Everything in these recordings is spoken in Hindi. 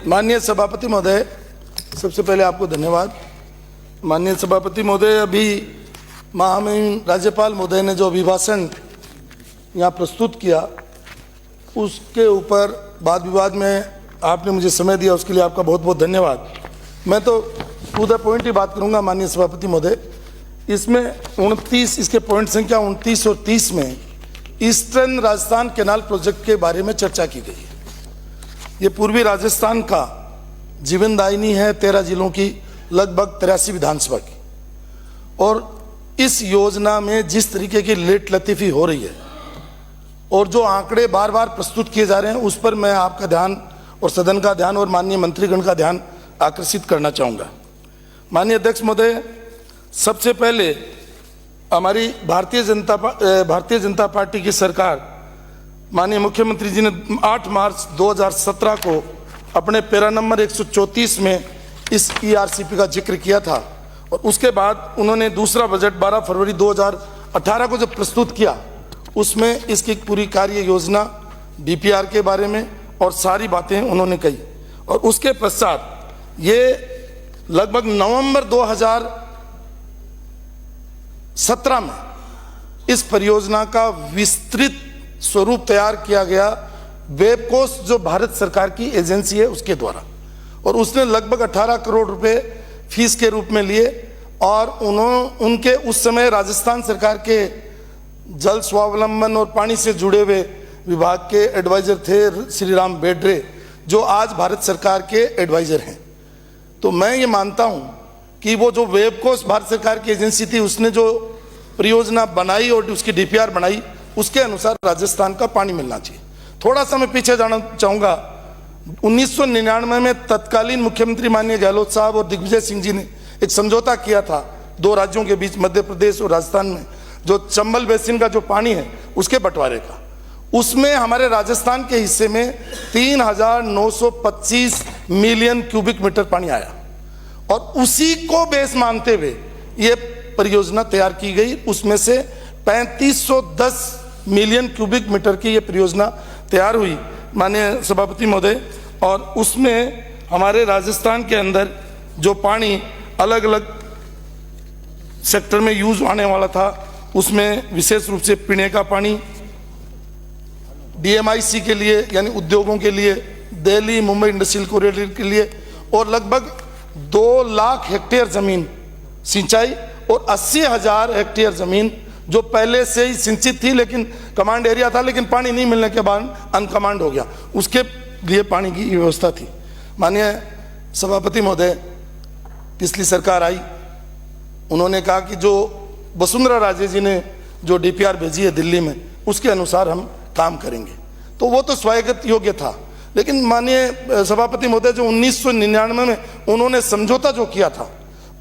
माननीय सभापति महोदय, सबसे पहले आपको धन्यवाद। माननीय सभापति महोदय, अभी महामहिम राज्यपाल महोदय ने जो अभिभाषण यहाँ प्रस्तुत किया उसके ऊपर वाद विवाद में आपने मुझे समय दिया, उसके लिए आपका बहुत बहुत धन्यवाद। मैं तो टू द पॉइंट ही बात करूँगा माननीय सभापति महोदय। इसमें 29 इसके पॉइंट संख्या 29 और 30 में ईस्टर्न राजस्थान कैनाल प्रोजेक्ट के बारे में चर्चा की गई है। ये पूर्वी राजस्थान का जीवनदायिनी है 13 जिलों की, लगभग 83 विधानसभा की। और इस योजना में जिस तरीके की लेट लतीफ़ी हो रही है और जो आंकड़े बार बार प्रस्तुत किए जा रहे हैं, उस पर मैं आपका ध्यान और सदन का ध्यान और माननीय मंत्रीगण का ध्यान आकर्षित करना चाहूँगा। माननीय अध्यक्ष महोदय, सबसे पहले हमारी भारतीय जनता पार्टी की सरकार, माननीय मुख्यमंत्री जी ने 8 मार्च 2017 को अपने पैरा नंबर 134 में इस ERCP का जिक्र किया था। और उसके बाद उन्होंने दूसरा बजट 12 फरवरी 2018 को जब प्रस्तुत किया, उसमें इसकी पूरी कार्य योजना DPR के बारे में और सारी बातें उन्होंने कही। और उसके पश्चात ये लगभग नवंबर 2017 में इस परियोजना का विस्तृत स्वरूप तैयार किया गया वेबकोस्ट, जो भारत सरकार की एजेंसी है, उसके द्वारा। और उसने लगभग 18 करोड़ रुपए फीस के रूप में लिए। और उनके उस समय राजस्थान सरकार के जल स्वावलंबन और पानी से जुड़े हुए विभाग के एडवाइजर थे श्री राम बेड्रे, जो आज भारत सरकार के एडवाइजर हैं। तो मैं ये मानता हूँ कि वो जो वेबकोस्ट भारत सरकार की एजेंसी थी, उसने जो परियोजना बनाई और उसकी DPR बनाई, उसके अनुसार राजस्थान का पानी मिलना चाहिए। थोड़ा सा मैं पीछे जाना चाहूँगा। 1999 में तत्कालीन मुख्यमंत्री माननीय गहलोत साहब और दिग्विजय सिंह जी ने एक समझौता किया था दो राज्यों के बीच, मध्य प्रदेश और राजस्थान में, जो चंबल बेसिन का जो पानी है उसके बंटवारे का। उसमें हमारे राजस्थान के हिस्से में 3,925 मिलियन क्यूबिक मीटर पानी आया। और उसी को बेस मानते हुए ये परियोजना तैयार की गई। उसमें से 3510 मिलियन क्यूबिक मीटर की ये परियोजना तैयार हुई माननीय सभापति महोदय। और उसमें हमारे राजस्थान के अंदर जो पानी अलग अलग सेक्टर में यूज आने वाला था, उसमें विशेष रूप से पीने का पानी, DMIC के लिए यानी उद्योगों के लिए, दिल्ली मुंबई इंडस्ट्रियल कॉरिडोर के लिए, और लगभग 2 लाख हेक्टेयर जमीन सिंचाई और 80,000 हेक्टेयर जमीन जो पहले से ही सिंचित थी लेकिन कमांड एरिया था, लेकिन पानी नहीं मिलने के बाद अनकमांड हो गया, उसके लिए पानी की व्यवस्था थी। माननीय सभापति महोदय, पिछली सरकार आई, उन्होंने कहा कि जो वसुंधरा राजे जी ने जो DPR भेजी है दिल्ली में, उसके अनुसार हम काम करेंगे। तो वो तो स्वागत योग्य था। लेकिन माननीय सभापति महोदय, जो 1999 में उन्होंने समझौता जो किया था,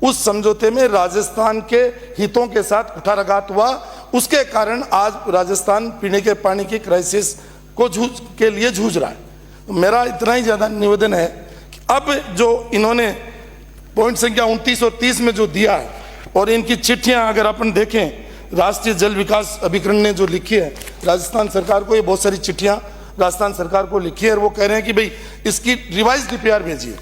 उस समझौते में राजस्थान के हितों के साथ कुठाराघात हुआ। उसके कारण आज राजस्थान पीने के पानी की क्राइसिस को के लिए जूझ रहा है। मेरा इतना ही ज़्यादा निवेदन है कि अब जो इन्होंने पॉइंट संख्या 29 और 30 में जो दिया है, और इनकी चिट्ठियां अगर अपन देखें, राष्ट्रीय जल विकास अभिकरण ने जो लिखी है राजस्थान सरकार को, ये बहुत सारी चिट्ठियां राजस्थान सरकार को लिखी है, और वो कह रहे हैं कि भाई इसकी रिवाइज DPR भेजिए।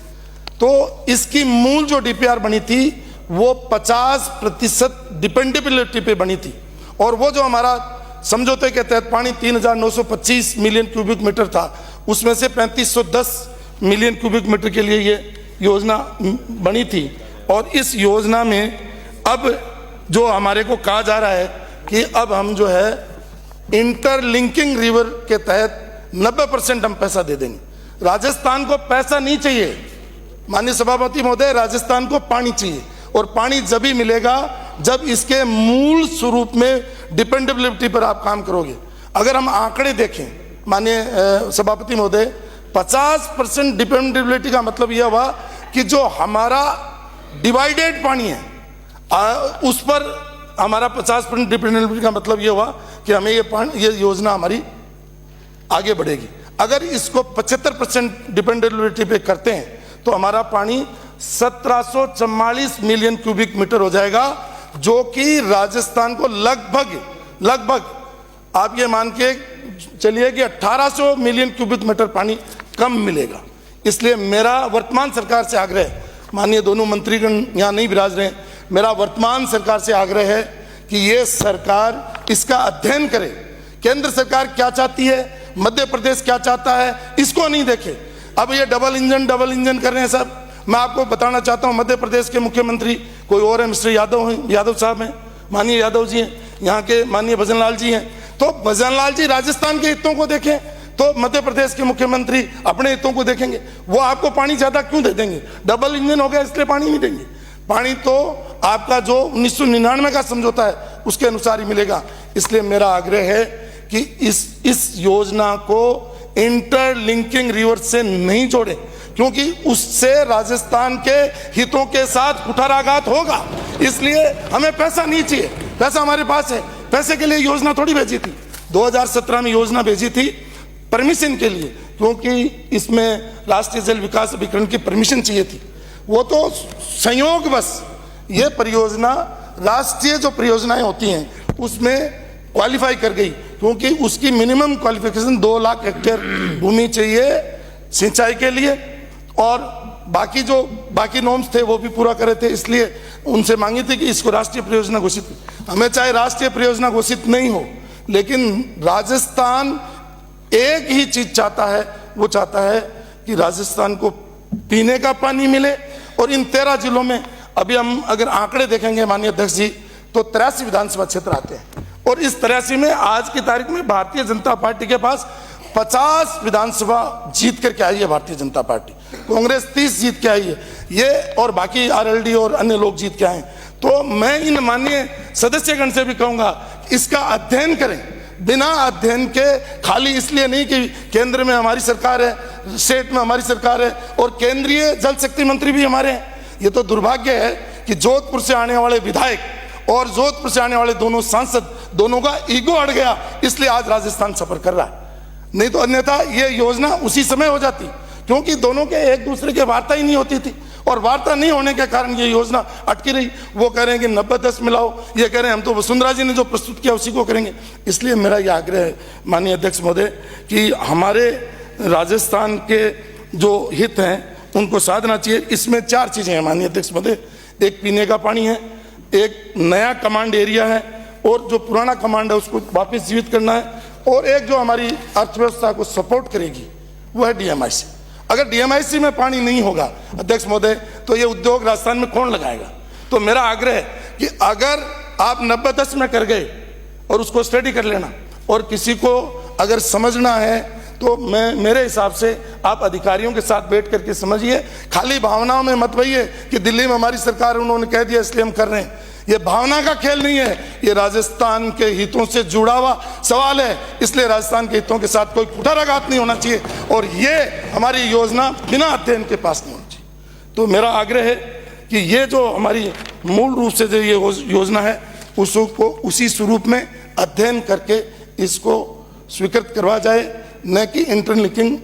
तो इसकी मूल जो DPR बनी थी वो 50% डिपेंडेबिलिटी पे बनी थी। और वो जो हमारा समझौते के तहत पानी 3,925 मिलियन क्यूबिक मीटर था, उसमें से 3510 मिलियन क्यूबिक मीटर के लिए ये योजना बनी थी। और इस योजना में अब जो हमारे को कहा जा रहा है कि अब हम जो है इंटरलिंकिंग रिवर के तहत 90% हम पैसा दे देंगे। राजस्थान को पैसा नहीं चाहिए माननीय सभापति महोदय, राजस्थान को पानी चाहिए। और पानी जब ही मिलेगा जब इसके मूल स्वरूप में डिपेंडेबिलिटी पर आप काम करोगे। अगर हम आंकड़े देखें माननीय सभापति महोदय, 50% डिपेंडेबिलिटी का मतलब यह हुआ कि जो हमारा डिवाइडेड पानी है उस पर हमारा 50% डिपेंडेबिलिटी का मतलब यह हुआ कि हमें ये योजना हमारी आगे बढ़ेगी। अगर इसको 75% डिपेंडेबिलिटी पे करते हैं तो हमारा पानी 1744 मिलियन क्यूबिक मीटर हो जाएगा, जो कि राजस्थान को लगभग आप ये मान के चलिए कि 1800 मिलियन क्यूबिक मीटर पानी कम मिलेगा। इसलिए मेरा वर्तमान सरकार से आग्रह है, माननीय दोनों मंत्रीगण यहाँ नहीं विराज रहे, मेरा वर्तमान सरकार से आग्रह है कि ये सरकार इसका अध्ययन करे। केंद्र सरकार क्या चाहती है, मध्य प्रदेश क्या चाहता है, इसको नहीं देखे। अब ये डबल इंजन कर रहे हैं साहब। मैं आपको बताना चाहता हूँ, मध्य प्रदेश के मुख्यमंत्री कोई और है, मिस्टर यादव साहब हैं, माननीय यादव जी हैं, यहाँ के माननीय भजन लाल जी हैं। तो भजन लाल जी राजस्थान के हितों को देखें, तो मध्य प्रदेश के मुख्यमंत्री अपने हितों को देखेंगे। वो आपको पानी ज्यादा क्यों दे देंगे? डबल इंजन हो गया इसलिए पानी नहीं देंगे। पानी तो आपका जो 1999 का समझौता है उसके अनुसार ही मिलेगा। इसलिए मेरा आग्रह है कि इस योजना को इंटरलिंकिंग रिवर से नहीं जोड़े, क्योंकि उससे राजस्थान के हितों के साथ कुठाराघात होगा। इसलिए हमें पैसा नहीं चाहिए, पैसा हमारे पास है। पैसे के लिए योजना थोड़ी भेजी थी, 2017 में योजना भेजी थी परमिशन के लिए, क्योंकि इसमें राष्ट्रीय जल विकास अभिकरण की परमिशन चाहिए थी। वो तो संयोग बस ये परियोजना राष्ट्रीय जो परियोजनाएं होती हैं उसमें क्वालिफाई कर गई, क्योंकि उसकी मिनिमम क्वालिफिकेशन 2 लाख हेक्टेयर भूमि चाहिए सिंचाई के लिए, और बाकी नॉर्म्स थे वो भी पूरा करे थे। इसलिए उनसे मांगी थी कि इसको राष्ट्रीय परियोजना घोषित। हमें चाहे राष्ट्रीय परियोजना घोषित नहीं हो, लेकिन राजस्थान एक ही चीज चाहता है, वो चाहता है कि राजस्थान को पीने का पानी मिले। और इन 13 जिलों में अभी हम अगर आंकड़े देखेंगे माननीय अध्यक्ष जी, तो 83 विधानसभा क्षेत्र आते हैं, और इस 83 में आज की तारीख में भारतीय जनता पार्टी के पास 50 विधानसभा जीत करके आई है। भारतीय जनता पार्टी, कांग्रेस 30 जीत के आई है, ये और बाकी आरएलडी और अन्य लोग जीत के आए। तो मैं इन माननीय सदस्यगण से भी कहूंगा इसका अध्ययन करें, बिना अध्ययन के। खाली इसलिए नहीं कि केंद्र में हमारी सरकार है, स्टेट में हमारी सरकार है और केंद्रीय जल शक्ति मंत्री भी हमारे हैं। ये तो दुर्भाग्य है कि जोधपुर से आने वाले विधायक और जोधपुर से आने वाले दोनों सांसद, दोनों का ईगो अड़ गया, इसलिए आज राजस्थान सफर कर रहा है। नहीं तो अन्यथा ये योजना उसी समय हो जाती, क्योंकि दोनों के एक दूसरे के वार्ता ही नहीं होती थी, और वार्ता नहीं होने के कारण ये योजना अटकी रही। वो कह रहे हैं कि 90-10 मिलाओ, ये कह रहे हैं हम तो वसुंधरा जी ने जो प्रस्तुत किया उसी को करेंगे। इसलिए मेरा ये आग्रह है माननीय अध्यक्ष महोदय कि हमारे राजस्थान के जो हित हैं उनको साधना चाहिए। इसमें 4 चीजें हैं माननीय अध्यक्ष महोदय, एक पीने का पानी है, एक नया कमांड एरिया है, और जो पुराना कमांड है उसको वापस जीवित करना है, और एक जो हमारी अर्थव्यवस्था को सपोर्ट करेगी वो है डीएमआईसी। अगर डीएमआईसी में पानी नहीं होगा अध्यक्ष महोदय, तो ये उद्योग राजस्थान में कौन लगाएगा? तो मेरा आग्रह है कि अगर आप 90-10 में कर गए और उसको स्टडी कर लेना, और किसी को अगर समझना है तो मेरे हिसाब से आप अधिकारियों के साथ बैठ करके समझिए। खाली भावनाओं में मत बहिए कि दिल्ली में हमारी सरकार उन्होंने कह दिया इसलिए हम कर रहे हैं। ये भावना का खेल नहीं है, ये राजस्थान के हितों से जुड़ा हुआ सवाल है। इसलिए राजस्थान के हितों के साथ कोई कुठाराघात नहीं होना चाहिए, और ये हमारी योजना बिना अध्ययन के पास नहीं होनी चाहिए। तो मेरा आग्रह है कि ये जो हमारी मूल रूप से जो ये योजना है उसको उसी स्वरूप में अध्ययन करके इसको स्वीकृत करवा जाए, न कि इंटरलिंकिंग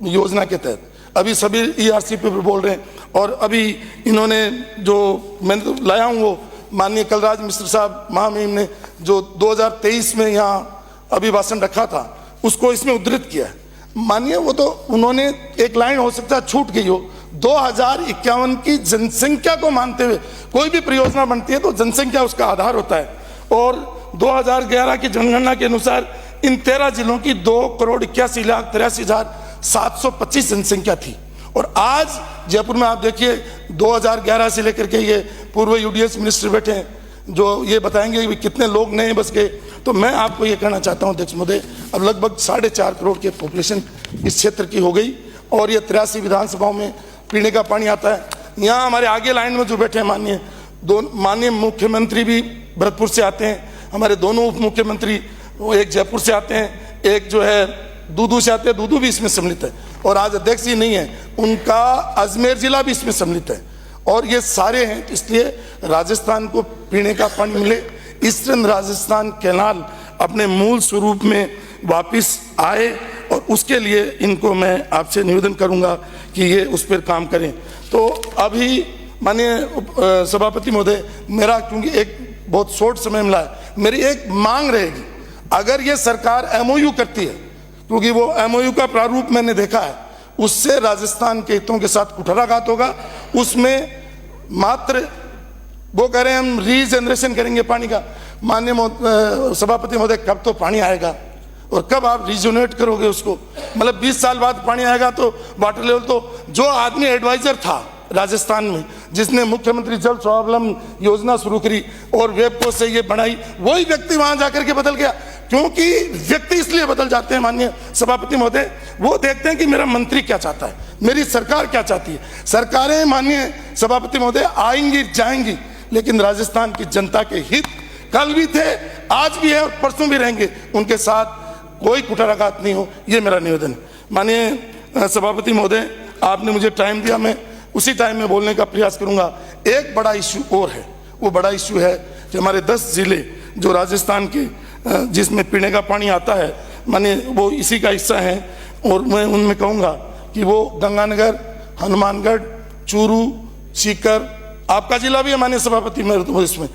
योजना के तहत। अभी सभी ईआरसीपी पर बोल रहे हैं, और अभी इन्होंने जो मैं तो लाया हूँ वो माननीय कलराज मिश्र साहब महामहिम ने जो 2023 में यहाँ अभिभाषण रखा था उसको इसमें उद्धृत किया है। मानिए वो तो उन्होंने एक लाइन हो सकता है छूट गई हो, 2051 की जनसंख्या को मानते हुए कोई भी परियोजना बनती है तो जनसंख्या उसका आधार होता है, और 2011 की जनगणना के अनुसार इन 13 जिलों की 2,81,83,725 जनसंख्या थी। और आज जयपुर में आप देखिए 2011 से लेकर के ये पूर्व यूडीएस मिनिस्टर बैठे हैं जो ये बताएंगे कि कितने लोग नए बस गए। तो मैं आपको ये कहना चाहता हूँ अध्यक्ष महोदय, अब लगभग 4.5 करोड़ की पॉपुलेशन इस क्षेत्र की हो गई, और ये 83 विधानसभाओं में पीने का पानी आता है। यहाँ हमारे आगे लाइन में जो बैठे हैं माननीय मुख्यमंत्री भी भरतपुर से आते हैं, हमारे दोनों उप मुख्यमंत्री वो एक जयपुर से आते हैं, एक जो है दूदू से आते हैं, दूदू भी इसमें सम्मिलित है, और आज अध्यक्ष जी नहीं है, उनका अजमेर जिला भी इसमें सम्मिलित है, और ये सारे हैं। इसलिए राजस्थान को पीने का पानी मिले, ईस्टर्न राजस्थान कैनाल अपने मूल स्वरूप में वापस आए, और उसके लिए इनको मैं आपसे निवेदन करूंगा कि ये उस पर काम करें। तो अभी माननीय सभापति महोदय, मेरा क्योंकि एक बहुत शॉर्ट समय मिला है, मेरी एक मांग रहेगी, अगर ये सरकार एमओयू करती है, क्योंकि वो एमओयू का प्रारूप मैंने देखा है, उससे राजस्थान के हितों के साथ कुठाराघात होगा। उसमें मात्र वो कह रहे हैं हम रीजनरेशन करेंगे पानी का। माननीय सभापति महोदय, कब तो पानी आएगा और कब आप रिजोनेट करोगे उसको? मतलब 20 साल बाद पानी आएगा तो वाटर लेवल तो जो आदमी एडवाइजर था राजस्थान में जिसने मुख्यमंत्री जल स्वावलंबन योजना शुरू करी और वेबको से ये बनाई, वही व्यक्ति वहां जाकर के बदल गया। क्योंकि व्यक्ति इसलिए बदल जाते हैं माननीय सभापति महोदय, वो देखते हैं कि मेरा मंत्री क्या चाहता है, मेरी सरकार क्या चाहती है। सरकारें माननीय सभापति महोदय आएंगी जाएंगी, लेकिन राजस्थान की जनता के हित कल भी थे, आज भी है और परसों भी रहेंगे। उनके साथ कोई कुठाराघात नहीं हो, ये मेरा निवेदन है। माननीय सभापति महोदय, आपने मुझे टाइम दिया, मैं उसी टाइम में बोलने का प्रयास करूंगा। एक बड़ा इश्यू और है, वो बड़ा इश्यू है कि हमारे 10 जिले जो राजस्थान के जिसमें पीने का पानी आता है, माने वो इसी का हिस्सा है। और मैं उनमें कहूँगा कि वो गंगानगर, हनुमानगढ़, चूरू, सीकर, आपका जिला भी है माननीय सभापति में, इसमें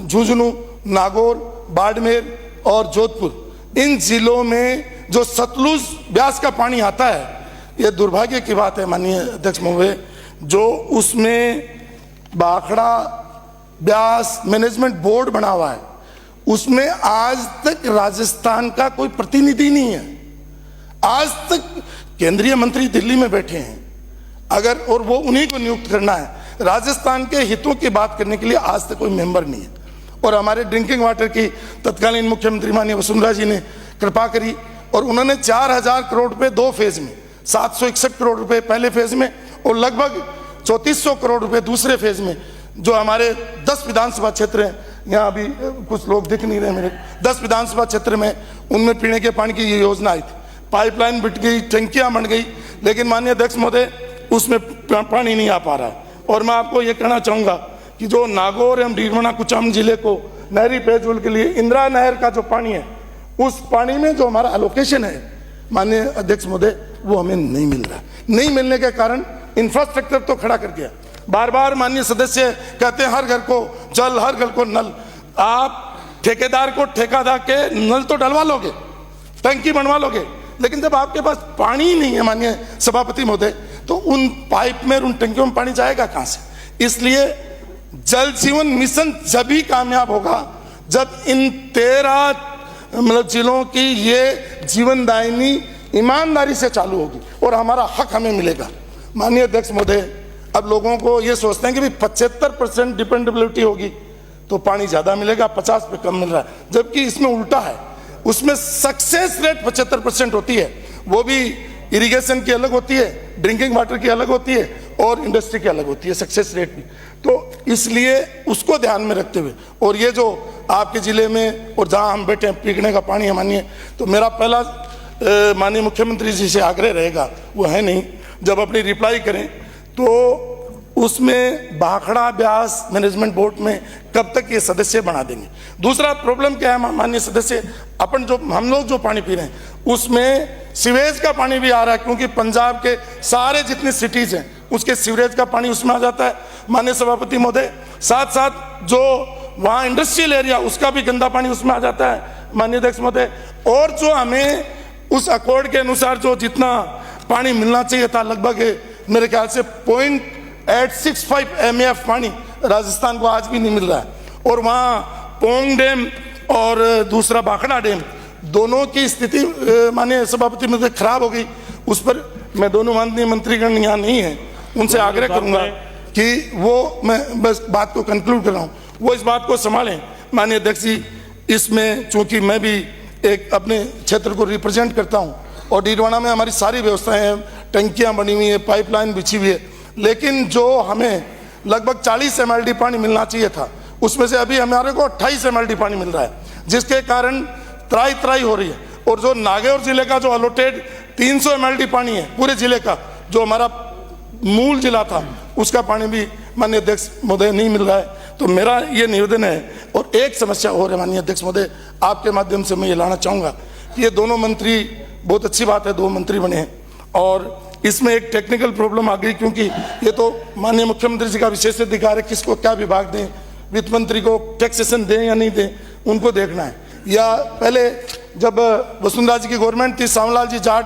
झुंझुनू, नागौर, बाड़मेर और जोधपुर, इन जिलों में जो सतलुज ब्यास का पानी आता है, ये दुर्भाग्य की बात है माननीय अध्यक्ष महोदय, जो उसमें भाखड़ा ब्यास मैनेजमेंट बोर्ड बना हुआ है, उसमें आज तक राजस्थान का कोई प्रतिनिधि नहीं है। आज तक केंद्रीय मंत्री दिल्ली में बैठे हैं, अगर और वो उन्हीं को नियुक्त करना है। राजस्थान के हितों की बात करने के लिए आज तक कोई मेंबर नहीं है। और हमारे ड्रिंकिंग वाटर की तत्कालीन मुख्यमंत्री माननीय वसुंधरा जी ने कृपा करी और उन्होंने 4000 करोड़ रुपए 2 फेज में, 761 करोड़ रुपए पहले फेज में और लगभग 3400 करोड़ रुपए दूसरे फेज में, जो हमारे 10 विधानसभा क्षेत्र हैं, यहाँ अभी कुछ लोग दिख नहीं रहे मेरे, 10 विधानसभा क्षेत्र में, उनमें पीने के पानी की ये योजना आई थी। पाइपलाइन बिट गई, टंकियां बन गई, लेकिन माननीय अध्यक्ष महोदय उसमें पानी नहीं आ पा रहा है। और मैं आपको ये कहना चाहूँगा कि जो नागौर एवं डीडवाना कुचामन जिले को नहरी पेयजल के लिए इंदिरा नहर का जो पानी है, उस पानी में जो हमारा एलोकेशन है माननीय अध्यक्ष महोदय, वो हमें नहीं मिल रहा। नहीं मिलने के कारण इंफ्रास्ट्रक्चर तो खड़ा कर दिया। बार बार माननीय सदस्य कहते हैं हर घर को जल, हर घर को नल। आप ठेकेदार को ठेकेदार के नल तो डलवा लोगे, टंकी बनवा लोगे, लेकिन जब आपके पास पानी ही नहीं है माननीय सभापति महोदय, तो उन पाइप में, उन टंकियों में पानी जाएगा कहां से? इसलिए जल जीवन मिशन जब ही कामयाब होगा जब इन 13 जिलों की ये जीवनदायिनी ईमानदारी से चालू होगी और हमारा हक हमें मिलेगा। माननीय अध्यक्ष महोदय, अब लोगों को ये सोचते हैं कि भाई 75% डिपेंडेबिलिटी होगी तो पानी ज्यादा मिलेगा, 50 पे कम मिल रहा है, जबकि इसमें उल्टा है। उसमें सक्सेस रेट 75% होती है, वो भी इरिगेशन की अलग होती है, ड्रिंकिंग वाटर की अलग होती है और इंडस्ट्री की अलग होती है एक रेट भी। तो इसलिए उसको ध्यान में रखते हुए, और ये जो आपके जिले में और जहां हम बैठे हैं पीने का पानी है मानिए, तो मेरा पहला माननीय मुख्यमंत्री जी से आग्रह रहेगा, वो है नहीं, जब अपनी रिप्लाई करें तो उसमें भाखड़ा ब्यास मैनेजमेंट बोर्ड में कब तक ये सदस्य बना देंगे। दूसरा प्रॉब्लम क्या है माननीय सदस्य, अपन जो हम लोग जो पानी पी रहे हैं उसमें सीवेज का पानी भी आ रहा है, क्योंकि पंजाब के सारे जितने सिटीज हैं उसके सीवरेज का पानी उसमें आ जाता है माननीय सभापति महोदय। साथ साथ जो वहाँ इंडस्ट्रियल एरिया उसका भी गंदा पानी उसमें आ जाता है माननीय अध्यक्ष महोदय। और जो हमें उस अकॉर्ड के अनुसार जो जितना पानी मिलना चाहिए था, लगभग मेरे ख्याल से 0.865 MAF पानी राजस्थान को आज भी नहीं मिल रहा है। और वहाँ पोंग डैम और दूसरा भाखड़ा डैम, दोनों की स्थिति माननीय सभापति में खराब हो गई। उस पर मैं दोनों माननीय मंत्रीगण यहाँ नहीं है, उनसे आग्रह करूंगा कि वो, मैं बस बात को कंक्लूड कर रहा हूँ, वो इस बात को संभालें माननीय अध्यक्ष जी। इसमें चूंकि मैं भी एक अपने क्षेत्र को रिप्रेजेंट करता हूँ और डीडवाना में हमारी सारी व्यवस्थाएं हैं, टंकियाँ बनी हुई है, पाइपलाइन बिछी हुई है, लेकिन जो हमें लगभग 40 MLD पानी मिलना चाहिए था उसमें से अभी हमारे को 28 MLD पानी मिल रहा है, जिसके कारण त्राई त्राई हो रही है। और जो नागौर जिले का जो अलॉटेड 300 MLD पानी है पूरे जिले का, जो हमारा मूल जिला था, उसका पानी भी माननीय अध्यक्ष महोदय नहीं मिल रहा है। तो मेरा ये निवेदन है। और एक समस्या और है माननीय अध्यक्ष महोदय, आपके माध्यम से मैं ये लाना चाहूँगा कि ये दोनों मंत्री, बहुत अच्छी बात है 2 मंत्री बने हैं, और इसमें एक टेक्निकल प्रॉब्लम आ गई, क्योंकि ये तो माननीय मुख्यमंत्री जी का विशेष अधिकार है किसको क्या विभाग दें, वित्त मंत्री को टैक्सेशन दें या नहीं दें, उनको देखना है। या पहले जब वसुंधरा जी की गवर्नमेंट थी, सावलाल जी जाट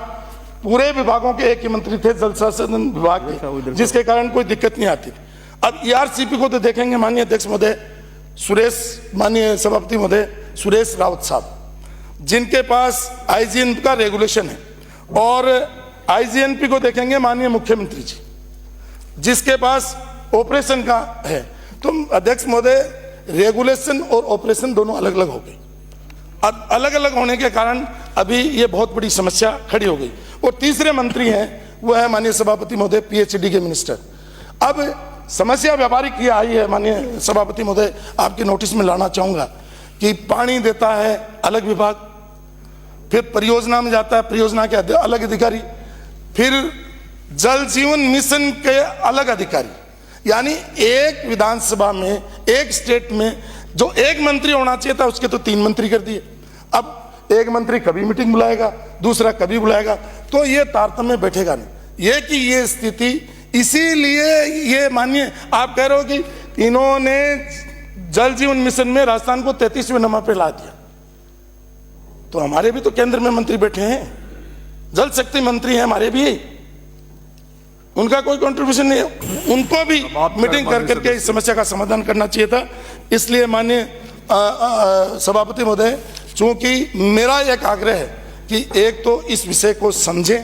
पूरे विभागों के एक ही मंत्री थे, जल संसाधन विभाग के, जिसके कारण कोई दिक्कत नहीं आती थी। अब ईआरसीपी को तो देखेंगे माननीय अध्यक्ष महोदय माननीय सभापति महोदय सुरेश रावत साहब, जिनके पास आईजीएन का रेगुलेशन है, और आईजीएनपी को देखेंगे माननीय मुख्यमंत्री जी, जिसके पास ऑपरेशन का है। तो अध्यक्ष महोदय, रेगुलेशन और ऑपरेशन दोनों अलग अलग हो गए। अब अलग अलग होने के कारण अभी ये बहुत बड़ी समस्या खड़ी हो गई। और तीसरे मंत्री हैं, वो है माननीय सभापति महोदय पीएचडी के मिनिस्टर। अब समस्या व्यावहारिक ये आई है माननीय सभापति महोदय, आपके नोटिस में लाना चाहूंगा कि पानी देता है अलग विभाग, फिर परियोजना में जाता है परियोजना के अलग अधिकारी, फिर जल जीवन मिशन के अलग अधिकारी। यानी एक विधानसभा में, एक स्टेट में जो एक मंत्री होना चाहिए था, उसके तो 3 मंत्री कर दिए। अब एक मंत्री कभी मीटिंग बुलाएगा, दूसरा कभी बुलाएगा, तो ये तारतम्य बैठेगा नहीं। ये कि ये स्थिति, इसीलिए ये मानिए आप कह रहे हो कि इन्होंने जल जीवन मिशन में राजस्थान को 33वें नंबर पे ला दिया, तो हमारे भी तो केंद्र में मंत्री बैठे हैं, जल शक्ति मंत्री हैं हमारे भी, उनका कोई कंट्रीब्यूशन नहीं है। उनको भी मीटिंग कर करके इस समस्या का समाधान करना चाहिए था। इसलिए माननीय सभापति महोदय, चूंकि मेरा एक आग्रह है कि एक तो इस विषय को समझें,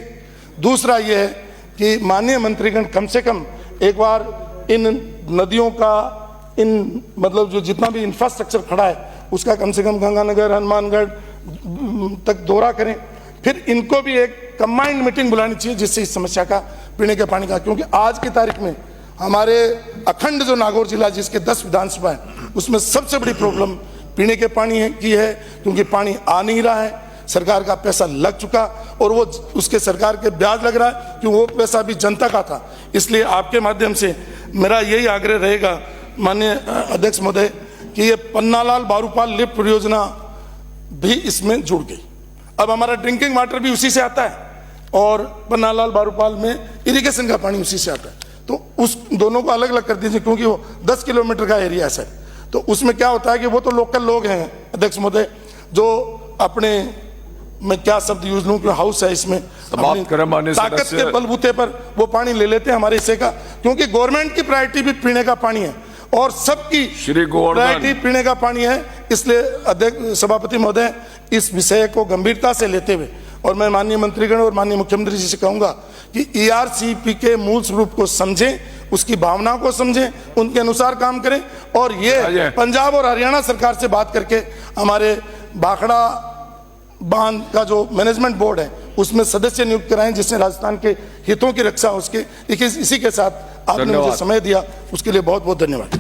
दूसरा यह है कि माननीय मंत्रीगण कम से कम एक बार इन नदियों का, इन मतलब जो जितना भी इंफ्रास्ट्रक्चर खड़ा है उसका कम से कम गंगानगर, हनुमानगढ़ तक दौरा करें। फिर इनको भी एक कंबाइंड मीटिंग बुलानी चाहिए, जिससे इस समस्या का, पीने के पानी का, क्योंकि आज की तारीख में हमारे अखंड जो नागौर जिला, जिसके 10 विधानसभा है, उसमें सबसे बड़ी प्रॉब्लम पीने के पानी की है, क्योंकि पानी आ नहीं रहा है, सरकार का पैसा लग चुका, और वो उसके सरकार के ब्याज लग रहा है, कि वो पैसा भी जनता का था। इसलिए आपके माध्यम से मेरा यही आग्रह रहेगा माननीय अध्यक्ष महोदय कि ये पन्नालाल बारूपाल लिफ्ट परियोजना भी इसमें जुड़ गई। अब हमारा ड्रिंकिंग वाटर भी उसी से आता है, और पन्नालाल बारूपाल में इरिगेशन का पानी उसी से आता है, तो उस दोनों को अलग अलग कर दीजिए, क्योंकि वो 10 किलोमीटर का एरिया है। तो उसमें क्या होता है कि वो तो लोकल लोग हैं अध्यक्ष महोदय, जो अपने, मैं क्या शब्द यूज लूं, हाउस है इसमें, ताकत के बलबूते पर वो पानी ले लेते हैं हमारे हिस्से का, क्योंकि गवर्नमेंट की प्रायोरिटी भी पीने का पानी है और सबकी प्रायोरिटी पीने का पानी है। इसलिए अध्यक्ष सभापति महोदय, इस विषय को गंभीरता से लेते हुए, और मैं माननीय मंत्रीगण और माननीय मुख्यमंत्री जी से कहूंगा कि ईआरसीपी के मूल स्वरूप को समझें, उसकी भावना को समझें, उनके अनुसार काम करें, और ये पंजाब और हरियाणा सरकार से बात करके हमारे भाखड़ा बांध का जो मैनेजमेंट बोर्ड है उसमें सदस्य नियुक्त कराएं, जिससे राजस्थान के हितों की रक्षा हो। उसके इसी के साथ आपने मुझे समय दिया, उसके लिए बहुत बहुत धन्यवाद।